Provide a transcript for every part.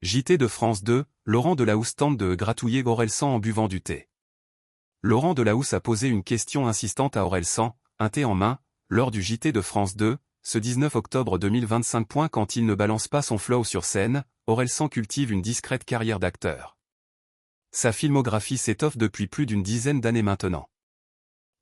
JT de France 2, Laurent Delahousse tente de gratouiller Orelsan en buvant du thé. Laurent Delahousse a posé une question insistante à Orelsan, un thé en main, lors du JT de France 2, ce 19 octobre 2025. Quand il ne balance pas son flow sur scène, Orelsan cultive une discrète carrière d'acteur. Sa filmographie s'étoffe depuis plus d'une dizaine d'années maintenant.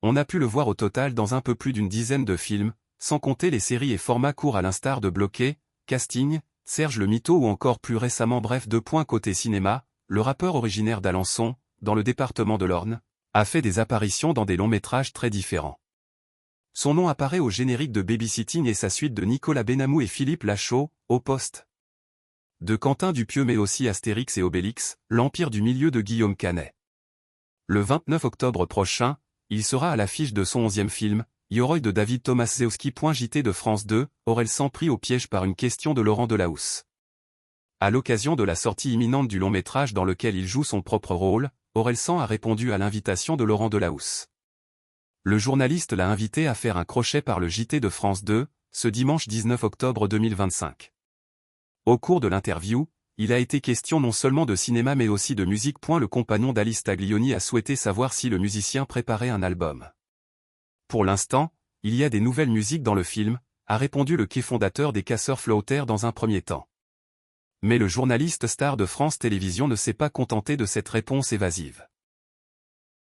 On a pu le voir au total dans un peu plus d'une dizaine de films, sans compter les séries et formats courts à l'instar de Bloqué, Casting, Serge le Mytho ou encore plus récemment. Bref, côté cinéma, le rappeur originaire d'Alençon, dans le département de l'Orne, a fait des apparitions dans des longs métrages très différents. Son nom apparaît au générique de Babysitting et sa suite de Nicolas Benamou et Philippe Lachaud, au poste de Quentin Dupieux, mais aussi Astérix et Obélix, l'Empire du Milieu de Guillaume Canet. Le 29 octobre prochain, il sera à l'affiche de son 11e film, Yoroi de David Tomaszewski. JT de France 2, Orelsan pris au piège par une question de Laurent Delahousse. À l'occasion de la sortie imminente du long-métrage dans lequel il joue son propre rôle, Orelsan a répondu à l'invitation de Laurent Delahousse. Le journaliste l'a invité à faire un crochet par le JT de France 2, ce dimanche 19 octobre 2025. Au cours de l'interview, il a été question non seulement de cinéma mais aussi de musique. Le compagnon d'Alice Taglioni a souhaité savoir si le musicien préparait un album. Pour l'instant, il y a des nouvelles musiques dans le film, a répondu le fondateur des Casseurs Floater dans un premier temps. Mais le journaliste star de France Télévisions ne s'est pas contenté de cette réponse évasive.